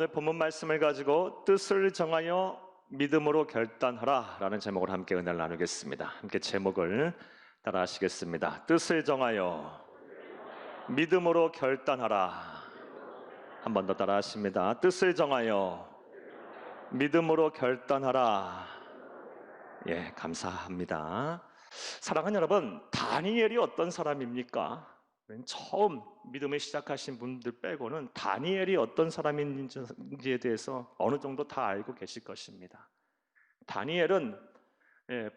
오늘 본문 말씀을 가지고 뜻을 정하여 믿음으로 결단하라 라는 제목으로 함께 은혜를 나누겠습니다. 함께 제목을 따라 하시겠습니다. 뜻을 정하여 믿음으로 결단하라. 한 번 더 따라 하십니다. 뜻을 정하여 믿음으로 결단하라. 예, 감사합니다. 사랑하는 여러분, 다니엘이 어떤 사람입니까? 처음 믿음을 시작하신 분들 빼고는 다니엘이 어떤 사람인지에 대해서 어느 정도 다 알고 계실 것입니다. 다니엘은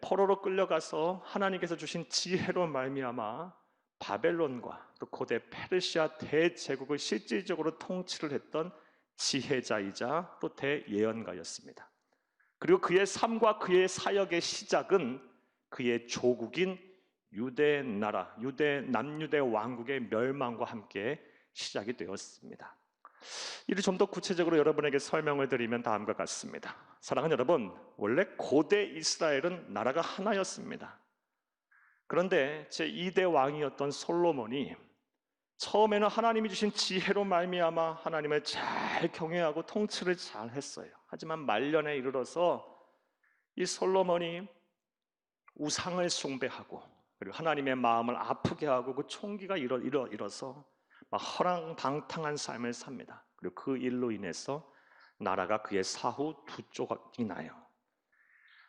포로로 끌려가서 하나님께서 주신 지혜로 말미암아 바벨론과 또 고대 페르시아 대제국을 실질적으로 통치를 했던 지혜자이자 또 대예언가였습니다. 그리고 그의 삶과 그의 사역의 시작은 그의 조국인 유대 나라, 남유대 왕국의 멸망과 함께 시작이 되었습니다. 이를 좀 더 구체적으로 여러분에게 설명을 드리면 다음과 같습니다. 사랑하는 여러분, 원래 고대 이스라엘은 나라가 하나였습니다. 그런데 제2대 왕이었던 솔로몬이 처음에는 하나님이 주신 지혜로 말미암아 하나님을 잘 경외하고 통치를 잘 했어요. 하지만 말년에 이르러서 이 솔로몬이 우상을 숭배하고 그리고 하나님의 마음을 아프게 하고 그 총기가 일어서 막 허랑방탕한 삶을 삽니다. 그리고 그 일로 인해서 나라가 그의 사후 두 쪽이 나요.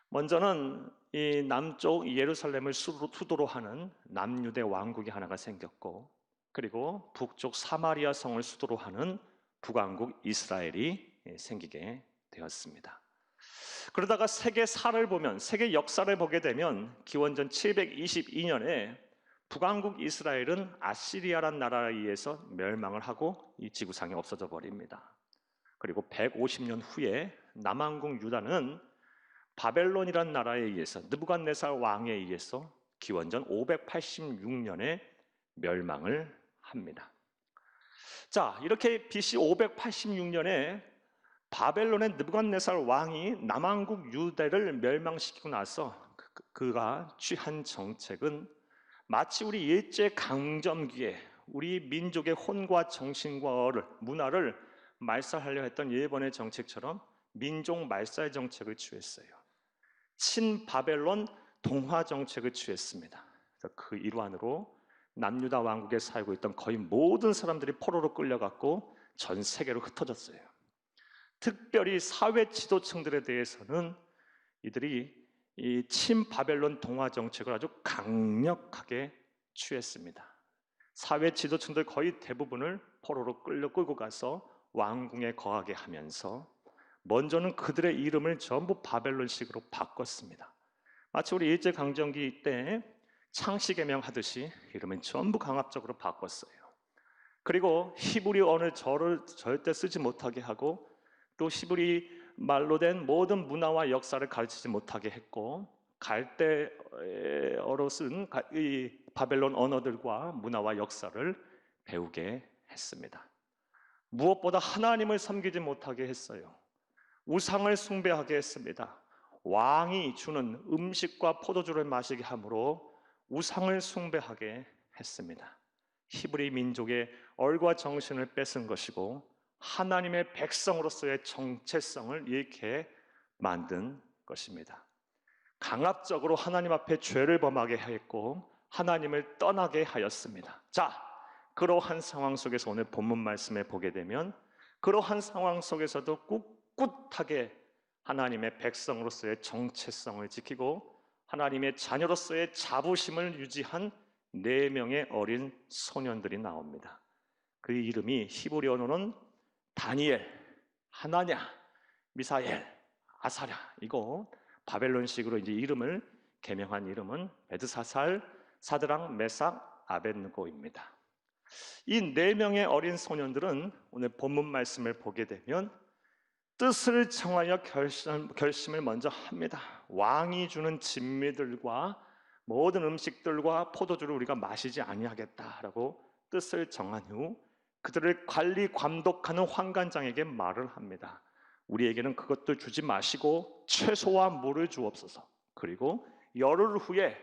먼저는 이 남쪽 예루살렘을 수도로 하는 남유대 왕국이 하나가 생겼고, 그리고 북쪽 사마리아 성을 수도로 하는 북왕국 이스라엘이 생기게 되었습니다. 그러다가 세계 역사를 보게 되면 기원전 722년에 북왕국 이스라엘은 아시리아란 나라에 의해서 멸망을 하고 이 지구상에 없어져 버립니다. 그리고 150년 후에 남왕국 유다는 바벨론이란 나라에 의해서 느부갓네살 왕에 의해서 기원전 586년에 멸망을 합니다. 자, 이렇게 BC 586년에 바벨론의 느부갓네살 왕이 남왕국 유다를 멸망시키고 나서 그가 취한 정책은 마치 우리 일제 강점기에 우리 민족의 혼과 정신과 문화를 말살하려 했던 일본의 정책처럼 민족 말살 정책을 취했어요. 친바벨론 동화 정책을 취했습니다. 그래서 그 일환으로 남유다 왕국에 살고 있던 거의 모든 사람들이 포로로 끌려갔고 전 세계로 흩어졌어요. 특별히 사회 지도층들에 대해서는 이들이 이 친바벨론 동화 정책을 아주 강력하게 취했습니다. 사회 지도층들 거의 대부분을 포로로 끌고 가서 왕궁에 거하게 하면서 먼저는 그들의 이름을 전부 바벨론식으로 바꿨습니다. 마치 우리 일제강점기 때 창씨개명 하듯이 이름을 전부 강압적으로 바꿨어요. 그리고 히브리 언어를 절대 쓰지 못하게 하고 또 히브리 말로 된 모든 문화와 역사를 가르치지 못하게 했고 갈대어로 쓴 이 바벨론 언어들과 문화와 역사를 배우게 했습니다. 무엇보다 하나님을 섬기지 못하게 했어요. 우상을 숭배하게 했습니다. 왕이 주는 음식과 포도주를 마시게 함으로 우상을 숭배하게 했습니다. 히브리 민족의 얼과 정신을 뺏은 것이고 하나님의 백성으로서의 정체성을 잃게 만든 것입니다. 강압적으로 하나님 앞에 죄를 범하게 했고 하나님을 떠나게 하였습니다. 자, 그러한 상황 속에서 오늘 본문 말씀에 보게 되면 그러한 상황 속에서도 꿋꿋하게 하나님의 백성으로서의 정체성을 지키고 하나님의 자녀로서의 자부심을 유지한 4명의 어린 소년들이 나옵니다. 그 이름이 히브리 언어는 다니엘, 하나냐, 미사엘, 아사랴. 이거 바벨론식으로 이제 이름을 개명한 이름은 베드사살, 사드락, 메삭, 아벳느고입니다. 이 4명의 어린 소년들은 오늘 본문 말씀을 보게 되면 뜻을 정하여 결심을 먼저 합니다. 왕이 주는 진미들과 모든 음식들과 포도주를 우리가 마시지 아니하겠다라고 뜻을 정한 후 그들을 관리 감독하는 환관장에게 말을 합니다. 우리에게는 그것들 주지 마시고 채소와 물을 주옵소서. 그리고 열흘 후에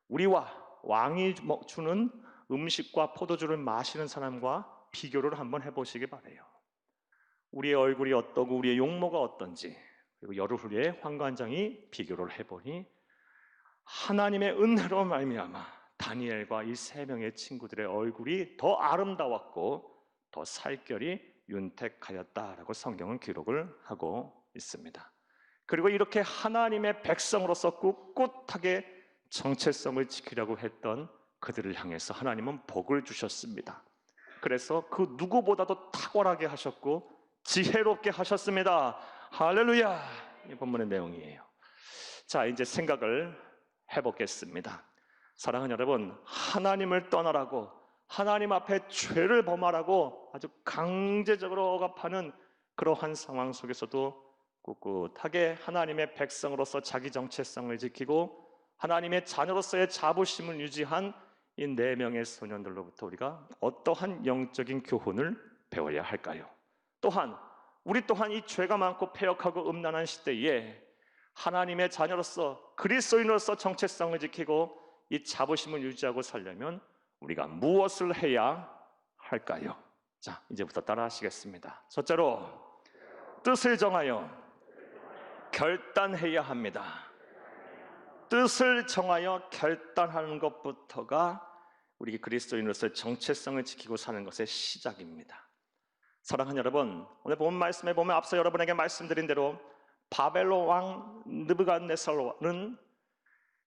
우리와 왕이 주는 음식과 포도주를 마시는 사람과 비교를 한번 해보시기 바라요. 우리의 얼굴이 어떠고 우리의 용모가 어떤지, 그리고 열흘 후에 환관장이 비교를 해보니 하나님의 은혜로 말미암아 다니엘과 이 세 명의 친구들의 얼굴이 더 아름다웠고 더 살결이 윤택하였다라고 성경은 기록을 하고 있습니다. 그리고 이렇게 하나님의 백성으로서 꿋꿋하게 정체성을 지키려고 했던 그들을 향해서 하나님은 복을 주셨습니다. 그래서 그 누구보다도 탁월하게 하셨고 지혜롭게 하셨습니다. 할렐루야! 이 본문의 내용이에요. 자, 이제 생각을 해보겠습니다. 사랑하는 여러분, 하나님을 떠나라고, 하나님 앞에 죄를 범하라고 아주 강제적으로 억압하는 그러한 상황 속에서도 꿋꿋하게 하나님의 백성으로서 자기 정체성을 지키고 하나님의 자녀로서의 자부심을 유지한 이 네 명의 소년들로부터 우리가 어떠한 영적인 교훈을 배워야 할까요? 또한 우리 또한 이 죄가 많고 패역하고 음란한 시대에 하나님의 자녀로서 그리스도인으로서 정체성을 지키고 이 자부심을 유지하고 살려면 우리가 무엇을 해야 할까요? 자, 이제부터 따라 하시겠습니다. 첫째로 뜻을 정하여 결단해야 합니다. 뜻을 정하여 결단하는 것부터가 우리 그리스도인으로서의 정체성을 지키고 사는 것의 시작입니다. 사랑하는 여러분, 오늘 본 말씀에 보면 앞서 여러분에게 말씀드린 대로 바벨론 왕 느부갓네살은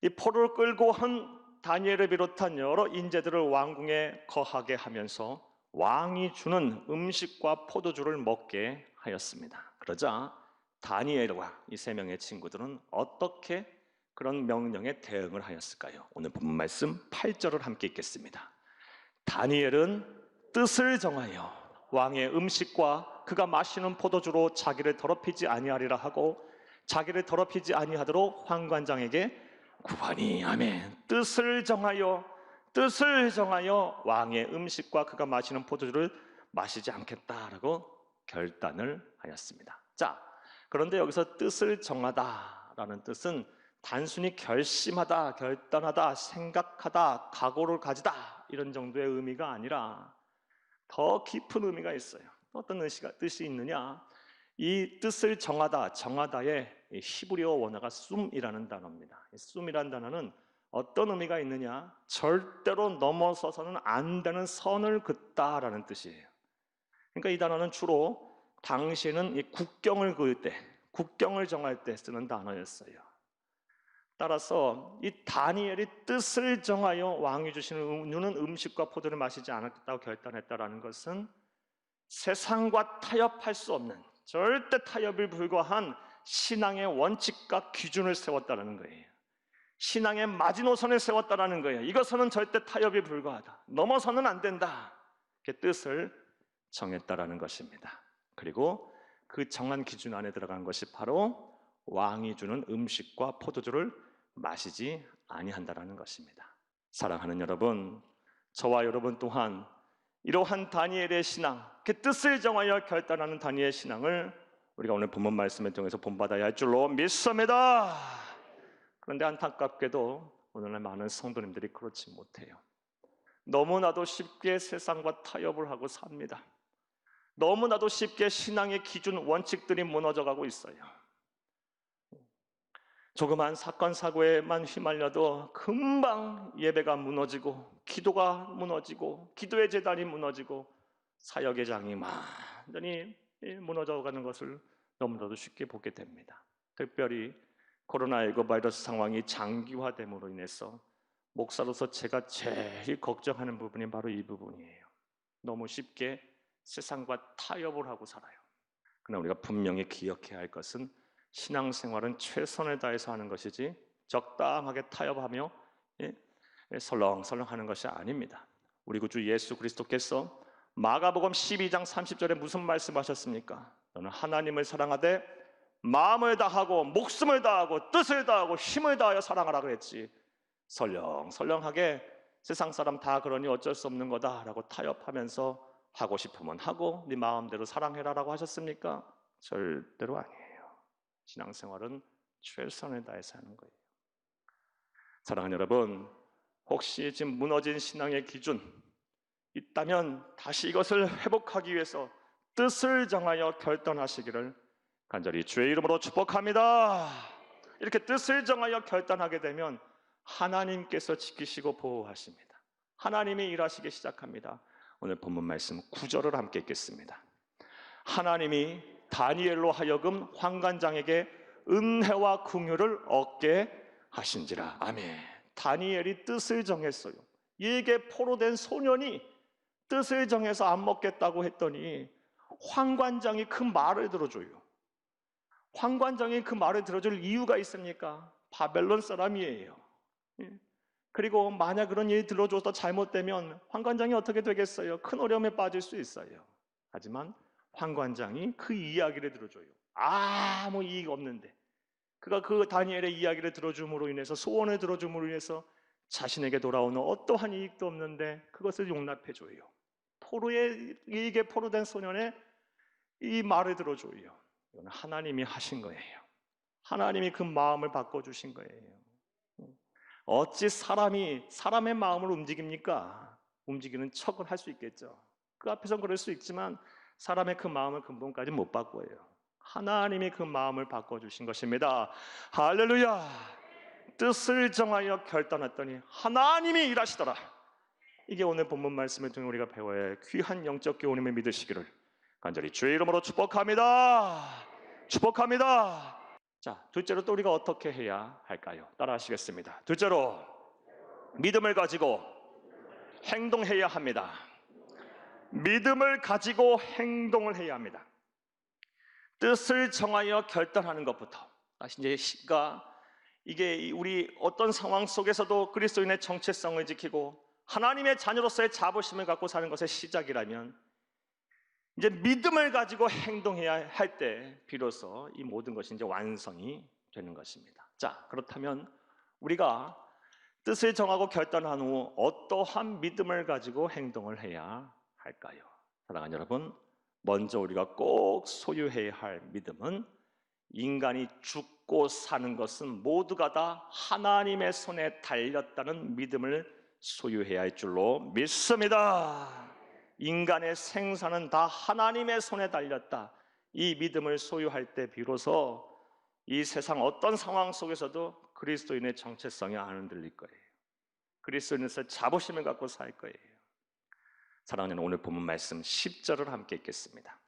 이 포로를 끌고 한 다니엘을 비롯한 여러 인재들을 왕궁에 거하게 하면서 왕이 주는 음식과 포도주를 먹게 하였습니다. 그러자 다니엘과 이 세 명의 친구들은 어떻게 그런 명령에 대응을 하였을까요? 오늘 본문 말씀 8절을 함께 읽겠습니다. 다니엘은 뜻을 정하여 왕의 음식과 그가 마시는 포도주로 자기를 더럽히지 아니하리라 하고 자기를 더럽히지 아니하도록 환관장에게 구하니. 아멘. 뜻을 정하여 왕의 음식과 그가 마시는 포도주를 마시지 않겠다라고 결단을 하였습니다. 자, 그런데 여기서 뜻을 정하다라는 뜻은 단순히 결심하다, 결단하다, 생각하다, 각오를 가지다 이런 정도의 의미가 아니라 더 깊은 의미가 있어요. 어떤 뜻이 있느냐? 이 뜻을 정하다의 히브리어 원어가 쏨이라는 단어입니다. 쏨이라는 단어는 어떤 의미가 있느냐? 절대로 넘어서서는 안 되는 선을 긋다라는 뜻이에요. 그러니까 이 단어는 주로 당시에는 이 국경을 그을 때, 국경을 정할 때 쓰는 단어였어요. 따라서 이 다니엘이 뜻을 정하여 왕이 주시는 누는 음식과 포도를 마시지 않겠다고 결단했다라는 것은 세상과 타협할 수 없는 절대 타협을 불허한 신앙의 원칙과 기준을 세웠다는 거예요. 신앙의 마지노선을 세웠다는 거예요. 이것은 절대 타협이 불가하다. 넘어서는 안 된다. 이렇게 뜻을 정했다라는 것입니다. 그리고 그 정한 기준 안에 들어간 것이 바로 왕이 주는 음식과 포도주를 마시지 아니한다라는 것입니다. 사랑하는 여러분, 저와 여러분 또한 이러한 다니엘의 신앙, 그 뜻을 정하여 결단하는 다니엘의 신앙을 우리가 오늘 본문 말씀을 통해서 본받아야 할 줄로 믿습니다. 그런데 안타깝게도 오늘날 많은 성도님들이 그렇지 못해요. 너무나도 쉽게 세상과 타협을 하고 삽니다. 너무나도 쉽게 신앙의 기준, 원칙들이 무너져가고 있어요. 조그만 사건 사고에만 휘말려도 금방 예배가 무너지고 기도가 무너지고 기도의 제단이 무너지고 사역의 장이 완전히 무너져가는 것을 너무나도 쉽게 보게 됩니다. 특별히 코로나19 바이러스 상황이 장기화됨으로 인해서 목사로서 제가 제일 걱정하는 부분이 바로 이 부분이에요. 너무 쉽게 세상과 타협을 하고 살아요. 그러나 우리가 분명히 기억해야 할 것은 신앙생활은 최선을 다해서 하는 것이지 적당하게 타협하며 설렁설렁 하는 것이 아닙니다. 우리 구주 예수 그리스도께서 마가복음 12장 30절에 무슨 말씀하셨습니까? 너는 하나님을 사랑하되 마음을 다하고 목숨을 다하고 뜻을 다하고 힘을 다하여 사랑하라 그랬지. 설렁설렁하게 세상 사람 다 그러니 어쩔 수 없는 거다라고 타협하면서 하고 싶으면 하고 네 마음대로 사랑해라라고 하셨습니까? 절대로 아니에요. 신앙생활은 최선을 다해서 하는 거예요. 사랑하는 여러분, 혹시 지금 무너진 신앙의 기준 있다면 다시 이것을 회복하기 위해서 뜻을 정하여 결단하시기를 간절히 주의 이름으로 축복합니다. 이렇게 뜻을 정하여 결단하게 되면 하나님께서 지키시고 보호하십니다. 하나님이 일하시기 시작합니다. 오늘 본문 말씀 9절을 함께 읽겠습니다. 하나님이 다니엘로 하여금 환관장에게 은혜와 긍휼을 얻게 하신지라. 아멘. 다니엘이 뜻을 정했어요. 이게 포로된 소년이 뜻을 정해서 안 먹겠다고 했더니 환관장이 그 말을 들어줘요. 환관장이 그 말을 들어줄 이유가 있습니까? 바벨론 사람이에요. 그리고 만약 그런 일이 들어줘서 잘못되면 환관장이 어떻게 되겠어요? 큰 어려움에 빠질 수 있어요. 하지만 환관장이 그 이야기를 들어줘요. 아무 이익 없는데 그가 그 다니엘의 이야기를 들어줌으로 인해서, 소원을 들어줌으로 인해서 자신에게 돌아오는 어떠한 이익도 없는데 그것을 용납해줘요. 이게 포로된 소년의 이 말을 들어줘요. 이건 하나님이 하신 거예요. 하나님이 그 마음을 바꿔주신 거예요. 어찌 사람의 마음을 움직입니까? 움직이는 척을 할 수 있겠죠. 그 앞에선 그럴 수 있지만 사람의 그 마음을 근본까지 못 바꿔요. 하나님이 그 마음을 바꿔주신 것입니다. 할렐루야. 뜻을 정하여 결단했더니 하나님이 일하시더라. 이게 오늘 본문 말씀을 통해 우리가 배워야 할 귀한 영적 교훈임을 믿으시기를 간절히 주의 이름으로 축복합니다. 축복합니다. 자, 둘째로 또 우리가 어떻게 해야 할까요? 따라 하시겠습니다. 둘째로 믿음을 가지고 행동해야 합니다. 믿음을 가지고 행동을 해야 합니다. 뜻을 정하여 결단하는 것부터, 이게 우리 어떤 상황 속에서도 그리스도인의 정체성을 지키고 하나님의 자녀로서의 자부심을 갖고 사는 것의 시작이라면, 이제 믿음을 가지고 행동해야 할 때 비로소 이 모든 것이 이제 완성이 되는 것입니다. 자, 그렇다면 우리가 뜻을 정하고 결단한 후 어떠한 믿음을 가지고 행동을 해야 할까요? 사랑하는 여러분, 먼저 우리가 꼭 소유해야 할 믿음은 인간이 죽고 사는 것은 모두가 다 하나님의 손에 달렸다는 믿음을 소유해야 할 줄로 믿습니다. 인간의 생사는 다 하나님의 손에 달렸다. 이 믿음을 소유할 때 비로소 이 세상 어떤 상황 속에서도 그리스도인의 정체성이 안 흔들릴 거예요. 그리스도인에서 자부심을 갖고 살 거예요. 사랑하는 오늘 본문 말씀 10절을 함께 읽겠습니다.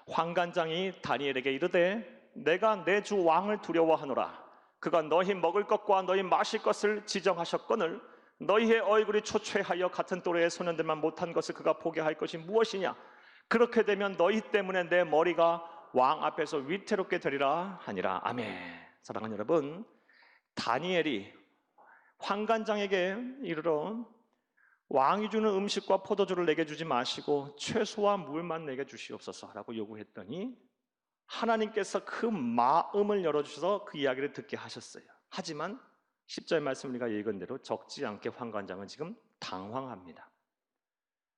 환관장이 다니엘에게 이르되 내가 내 주 왕을 두려워하노라. 그가 너희 먹을 것과 너희 마실 것을 지정하셨거늘 너희의 얼굴이 초췌하여 같은 또래의 소년들만 못한 것을 그가 보게 할 것이 무엇이냐? 그렇게 되면 너희 때문에 내 머리가 왕 앞에서 위태롭게 되리라 하니라. 아멘. 사랑하는 여러분, 다니엘이 환관장에게 이르러 왕이 주는 음식과 포도주를 내게 주지 마시고 채소와 물만 내게 주시옵소서라고 요구했더니 하나님께서 그 마음을 열어주셔서 그 이야기를 듣게 하셨어요. 하지만 10절 말씀 우리가 읽은 대로 적지 않게 환관장은 지금 당황합니다.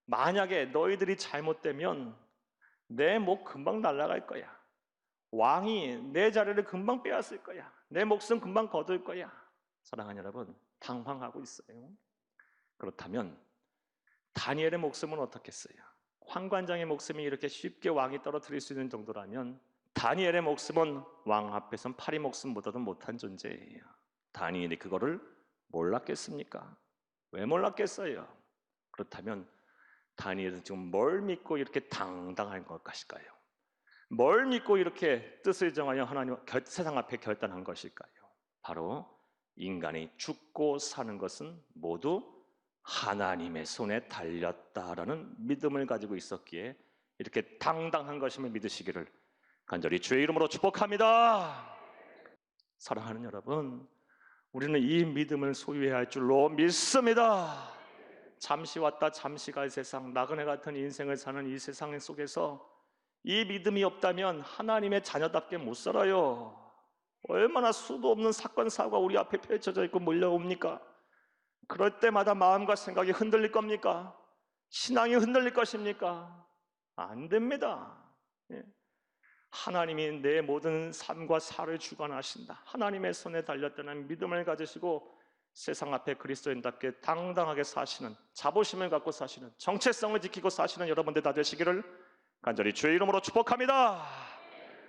만약에 너희들이 잘못되면 내 목 금방 날아갈 거야. 왕이 내 자리를 금방 빼앗을 거야. 내 목숨 금방 거둘 거야. 사랑하는 여러분, 당황하고 있어요. 그렇다면 다니엘의 목숨은 어떻겠어요? 환관장의 목숨이 이렇게 쉽게 왕이 떨어뜨릴 수 있는 정도라면 다니엘의 목숨은 왕 앞에선 파리 목숨보다도 못한 존재예요. 다니엘이 그거를 몰랐겠습니까? 왜 몰랐겠어요? 그렇다면 다니엘은 지금 뭘 믿고 이렇게 당당한 것일까요? 뭘 믿고 이렇게 뜻을 정하여 하나님 세상 앞에 결단한 것일까요? 바로 인간이 죽고 사는 것은 모두 하나님의 손에 달렸다라는 믿음을 가지고 있었기에 이렇게 당당한 것임을 믿으시기를 간절히 주의 이름으로 축복합니다. 사랑하는 여러분, 우리는 이 믿음을 소유해야 할 줄로 믿습니다. 잠시 왔다 잠시 갈 세상, 나그네 같은 인생을 사는 이 세상 속에서 이 믿음이 없다면 하나님의 자녀답게 못 살아요. 얼마나 수도 없는 사건 사고가 우리 앞에 펼쳐져 있고 몰려옵니까? 그럴 때마다 마음과 생각이 흔들릴 겁니까? 신앙이 흔들릴 것입니까? 안 됩니다. 하나님이 내 모든 삶과 살을 주관하신다. 하나님의 손에 달렸다는 믿음을 가지시고 세상 앞에 그리스도인답게 당당하게 사시는, 자부심을 갖고 사시는, 정체성을 지키고 사시는 여러분들 다 되시기를 간절히 주의 이름으로 축복합니다.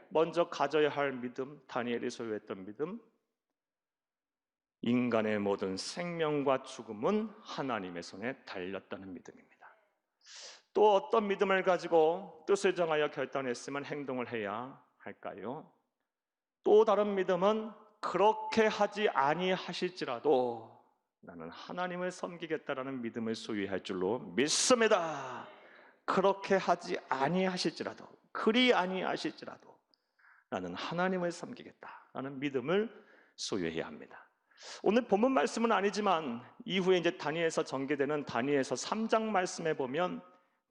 먼저 가져야 할 믿음, 다니엘이 소유했던 믿음, 인간의 모든 생명과 죽음은 하나님의 손에 달렸다는 믿음입니다. 또 어떤 믿음을 가지고 뜻을 정하여 결단했으면 행동을 해야 할까요? 또 다른 믿음은 그렇게 하지 아니하실지라도 나는 하나님을 섬기겠다라는 믿음을 소유할 줄로 믿습니다. 그렇게 하지 아니하실지라도, 그리 아니하실지라도 나는 하나님을 섬기겠다라는 믿음을 소유해야 합니다. 오늘 본문 말씀은 아니지만 이후에 이제 다니엘서 전개되는 다니엘서 3장 말씀에 보면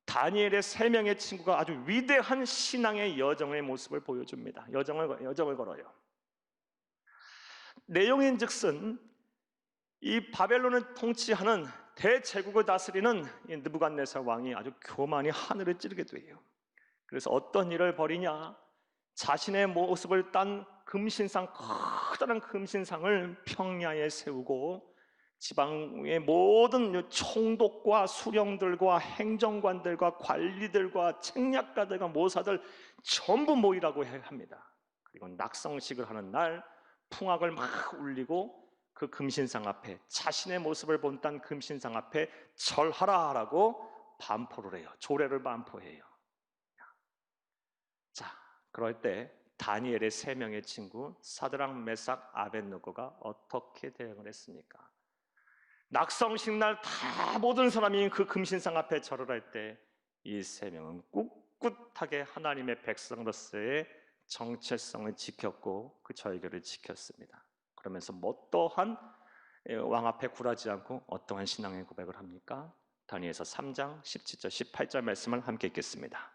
다니엘의 3명의 친구가 아주 위대한 신앙의 여정의 모습을 보여줍니다. 여정을 걸어요. 내용인즉슨 이 바벨론을 통치하는 대제국을 다스리는 이 느부갓네살 왕이 아주 교만히 하늘을 찌르게 돼요. 그래서 어떤 일을 벌이냐? 자신의 모습을 딴 금신상, 커다란 금신상을 평야에 세우고 지방의 모든 총독과 수령들과 행정관들과 관리들과 책략가들과 모사들 전부 모이라고 합니다. 그리고 낙성식을 하는 날 풍악을 막 울리고 그 금신상 앞에 자신의 모습을 본딴 금신상 앞에 절하라라고 반포를 해요. 조례를 반포해요. 자, 그럴 때 다니엘의 3명의 친구 사드락, 메삭, 아벳느고가 어떻게 대응을 했습니까? 낙성식 날 다 모든 사람이 그 금신상 앞에 절을 할 때 이 3명은 꿋꿋하게 하나님의 백성으로서의 정체성을 지켰고 그 절개를 지켰습니다. 그러면서 어떠한 왕 앞에 굴하지 않고 어떠한 신앙의 고백을 합니까? 다니엘서 3장 17절 18절 말씀을 함께 읽겠습니다.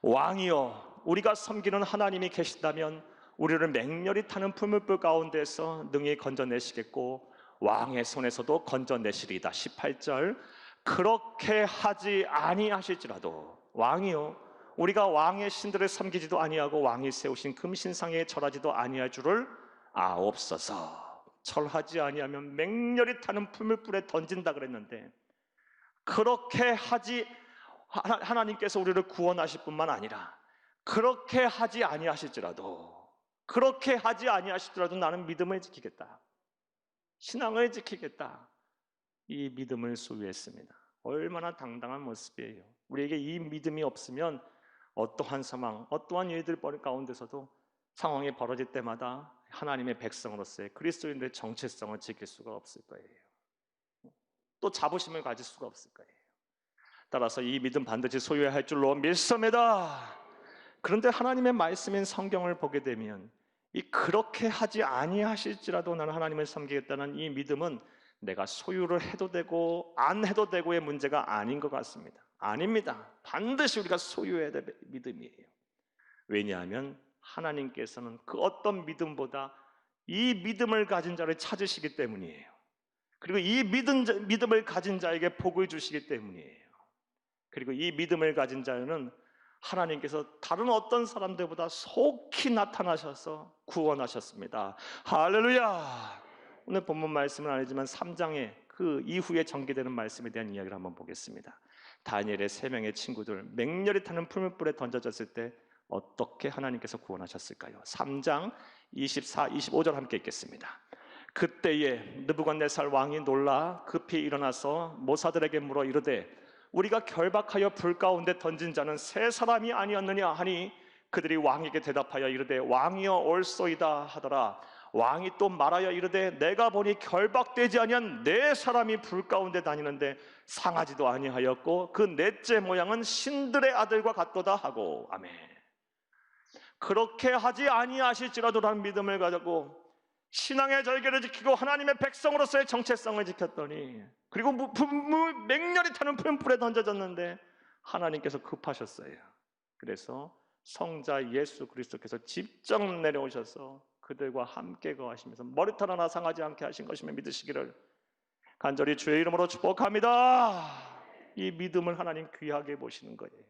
왕이여, 우리가 섬기는 하나님이 계신다면 우리를 맹렬히 타는 풀무불 가운데서 능히 건져내시겠고 왕의 손에서도 건져내시리이다. 18절 그렇게 하지 아니하실지라도 왕이여, 우리가 왕의 신들을 섬기지도 아니하고 왕이 세우신 금신상에 절하지도 아니할 줄을 아옵소서. 절하지 아니하면 맹렬히 타는 풀무불에 던진다 그랬는데 그렇게 하지 하나님께서 우리를 구원하실 뿐만 아니라 그렇게 하지 아니하실지라도 나는 믿음을 지키겠다. 신앙을 지키겠다. 이 믿음을 소유했습니다. 얼마나 당당한 모습이에요. 우리에게 이 믿음이 없으면 어떠한 상황, 어떠한 일들 가운데서도 상황이 벌어질 때마다 하나님의 백성으로서의 그리스도인들의 정체성을 지킬 수가 없을 거예요. 또 자부심을 가질 수가 없을 거예요. 따라서 이 믿음 반드시 소유해야 할 줄로 믿습니다. 그런데 하나님의 말씀인 성경을 보게 되면 이 그렇게 하지 아니하실지라도 나는 하나님을 섬기겠다는 이 믿음은 내가 소유를 해도 되고 안 해도 되고의 문제가 아닌 것 같습니다. 아닙니다. 반드시 우리가 소유해야 될 믿음이에요. 왜냐하면 하나님께서는 그 어떤 믿음보다 이 믿음을 가진 자를 찾으시기 때문이에요. 그리고 이 믿음을 가진 자에게 복을 주시기 때문이에요. 그리고 이 믿음을 가진 자는 하나님께서 다른 어떤 사람들보다 속히 나타나셔서 구원하셨습니다. 할렐루야! 오늘 본문 말씀은 아니지만 3장에 그 이후에 전개되는 말씀에 대한 이야기를 한번 보겠습니다. 다니엘의 3명의 친구들 맹렬히 타는 풀무불에 던져졌을 때 어떻게 하나님께서 구원하셨을까요? 3장 24, 25절 함께 읽겠습니다. 그때에 느부갓네살 왕이 놀라 급히 일어나서 모사들에게 물어 이르되 우리가 결박하여 불 가운데 던진 자는 3사람이 아니었느냐 하니 그들이 왕에게 대답하여 이르되 왕이여 옳소이다 하더라. 왕이 또 말하여 이르되 내가 보니 결박되지 아니한 4사람이 불 가운데 다니는데 상하지도 아니하였고 그 넷째 모양은 신들의 아들과 같도다 하고. 아멘. 그렇게 하지 아니하실지라도라는 믿음을 가지고 신앙의 절개를 지키고 하나님의 백성으로서의 정체성을 지켰더니 그리고 맹렬히 타는 풀무불에 던져졌는데 하나님께서 급하셨어요. 그래서 성자 예수 그리스도께서 직접 내려오셔서 그들과 함께 거하시면서 머리털 하나 상하지 않게 하신 것이며 믿으시기를 간절히 주의 이름으로 축복합니다. 이 믿음을 하나님 귀하게 보시는 거예요.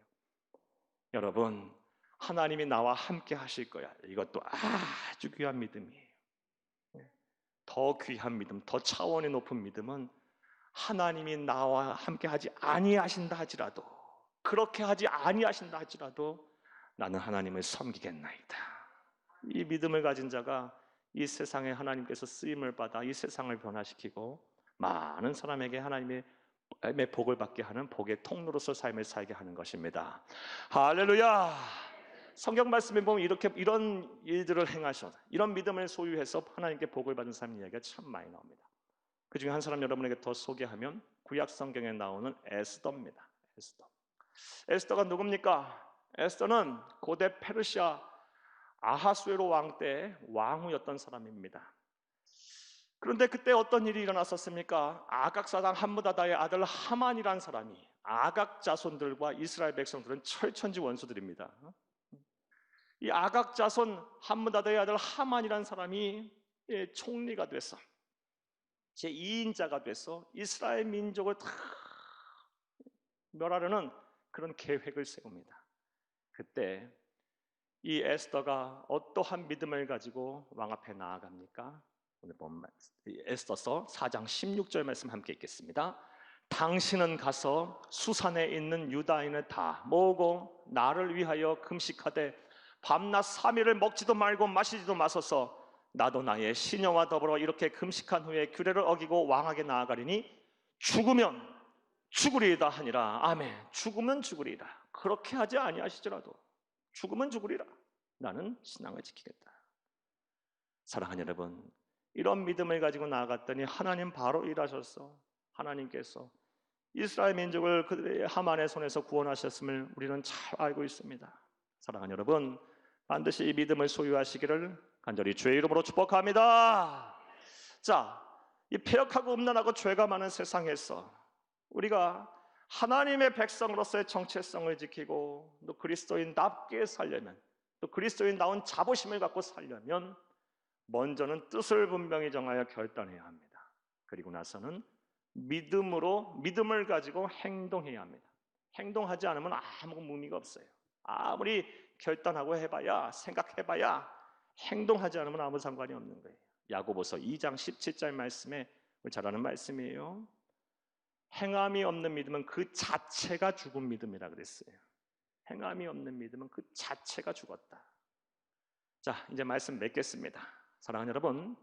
여러분, 하나님이 나와 함께 하실 거야. 이것도 아주 귀한 믿음이에요. 더 귀한 믿음, 더 차원이 높은 믿음은 하나님이 나와 함께 하지 아니하신다 하지라도 그렇게 하지 아니하신다 할지라도 나는 하나님을 섬기겠나이다. 이 믿음을 가진 자가 이 세상에 하나님께서 쓰임을 받아 이 세상을 변화시키고 많은 사람에게 하나님의 복을 받게 하는 복의 통로로서 삶을 살게 하는 것입니다. 할렐루야. 성경 말씀에 보면 이런 일들을 행하셔서 이런 믿음을 소유해서 하나님께 복을 받은 사람 이야기가 참 많이 나옵니다. 그 중에 한 사람 여러분에게 더 소개하면 구약 성경에 나오는 에스더입니다. 에스더가 누굽니까? 에스더는 고대 페르시아 아하수에로 왕 때 왕후였던 사람입니다. 그런데 그때 어떤 일이 일어났었습니까? 아각 사장 함므다다의 아들 하만이라는 사람이, 아각 자손들과 이스라엘 백성들은 철천지 원수들입니다. 이 아각 자손 함므다다의 아들 하만이라는 사람이 총리가 돼서 제2인자가 돼서 이스라엘 민족을 다 멸하려는 그런 계획을 세웁니다. 그때 이 에스더가 어떠한 믿음을 가지고 왕 앞에 나아갑니까? 오늘 본 에스더서 4장 16절 말씀 함께 읽겠습니다. 당신은 가서 수산에 있는 유다인을 다 모으고 나를 위하여 금식하되 밤낮 3일을 먹지도 말고 마시지도 마소서. 나도 나의 시녀와 더불어 이렇게 금식한 후에 규례를 어기고 왕에게 나아가리니 죽으면 죽으리이다 하니라. 아멘. 죽으면 죽으리이다. 그렇게 하지 아니하시더라도 죽으면 죽으리라. 나는 신앙을 지키겠다. 사랑하는 여러분, 이런 믿음을 가지고 나아갔더니 하나님 바로 일하셔서 하나님께서 이스라엘 민족을 그들의 하만의 손에서 구원하셨음을 우리는 잘 알고 있습니다. 사랑하는 여러분, 반드시 이 믿음을 소유하시기를 간절히 주의 이름으로 축복합니다. 자, 이 패역하고 음란하고 죄가 많은 세상에서 우리가 하나님의 백성으로서의 정체성을 지키고 또 그리스도인답게 살려면, 또 그리스도인다운 자부심을 갖고 살려면 먼저는 뜻을 분명히 정하여 결단해야 합니다. 그리고 나서는 믿음을 가지고 행동해야 합니다. 행동하지 않으면 아무 의미가 없어요. 아무리 결단하고 해봐야, 생각해봐야 행동하지 않으면 아무 상관이 없는 거예요. 야고보서 2장 17절 말씀에 잘 아는 말씀이에요. 행함이 없는 믿음은 그 자체가 죽은 믿음이라 그랬어요. 행함이 없는 믿음은 그 자체가 죽었다. 자, 이제 말씀 맺겠습니다. 사랑하는 여러분,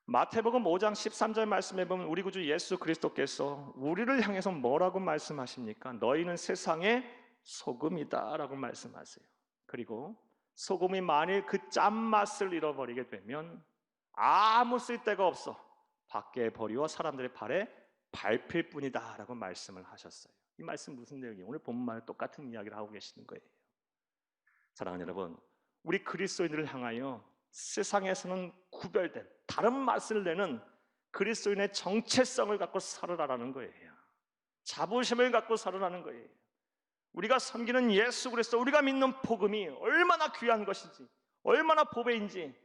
마태복음 5장 13절 말씀에 보면 우리 구주 예수 그리스도께서 우리를 향해서 뭐라고 말씀하십니까? 너희는 세상의 소금이다 라고 말씀하세요. 그리고 소금이 만일 그 짠맛을 잃어버리게 되면 아무 쓸데가 없어 밖에 버리워 사람들의 발에 밟힐 뿐이다 라고 말씀을 하셨어요. 이 말씀 무슨 내용이에요? 오늘 본문과 똑같은 이야기를 하고 계시는 거예요. 사랑하는 여러분, 우리 그리스도인들을 향하여 세상에서는 구별된 다른 맛을 내는 그리스도인의 정체성을 갖고 살으라는 거예요. 자부심을 갖고 살으라는 거예요. 우리가 섬기는 예수 그리스도, 우리가 믿는 복음이 얼마나 귀한 것인지, 얼마나 보배인지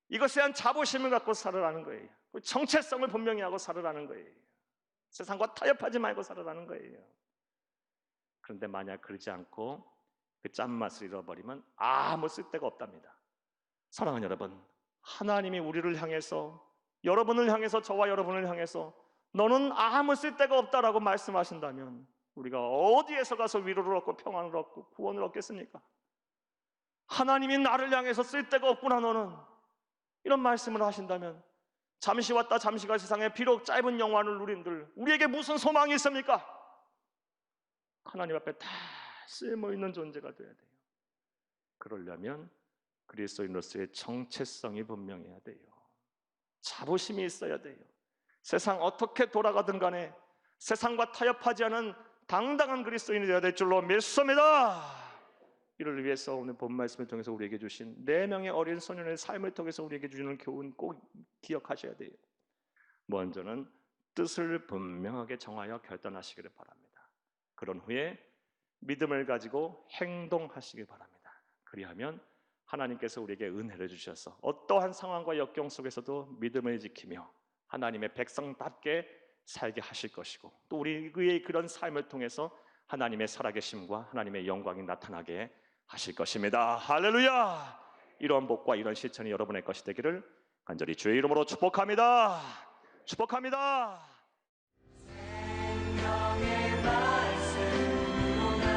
이것에 대한 자부심을 갖고 살으라는 거예요. 정체성을 분명히 하고 살으라는 거예요. 세상과 타협하지 말고 살으라는 거예요. 그런데 만약 그러지 않고 그 짠맛을 잃어버리면 아무 쓸데가 없답니다. 사랑하는 여러분, 하나님이 우리를 향해서, 여러분을 향해서, 저와 여러분을 향해서 너는 아무 쓸데가 없다라고 말씀하신다면 우리가 어디에서 가서 위로를 얻고 평안을 얻고 구원을 얻겠습니까? 하나님이 나를 향해서 쓸데가 없구나 너는, 이런 말씀을 하신다면 잠시 왔다 잠시 갈 세상에 비록 짧은 영화를 누린들 우리에게 무슨 소망이 있습니까? 하나님 앞에 다 쓸모있는 존재가 되어야 돼요. 그러려면 그리스도인으로서의 정체성이 분명해야 돼요. 자부심이 있어야 돼요. 세상 어떻게 돌아가든 간에 세상과 타협하지 않은 당당한 그리스도인이 되어야 될 줄로 믿습니다. 이를 위해서 오늘 본 말씀을 통해서 우리에게 주신 4명의 어린 소년의 삶을 통해서 우리에게 주는 교훈 꼭 기억하셔야 돼요. 먼저는 뜻을 분명하게 정하여 결단하시기를 바랍니다. 그런 후에 믿음을 가지고 행동하시기 바랍니다. 그리하면 하나님께서 우리에게 은혜를 주셔서 어떠한 상황과 역경 속에서도 믿음을 지키며 하나님의 백성답게 살게 하실 것이고, 또 우리의 그런 삶을 통해서 하나님의 살아계심과 하나님의 영광이 나타나게 하실 것입니다. 할렐루야! 이런 복과 이런 실천이 여러분의 것이 되기를 간절히 주의 이름으로 축복합니다. 축복합니다. 생명의 말씀으로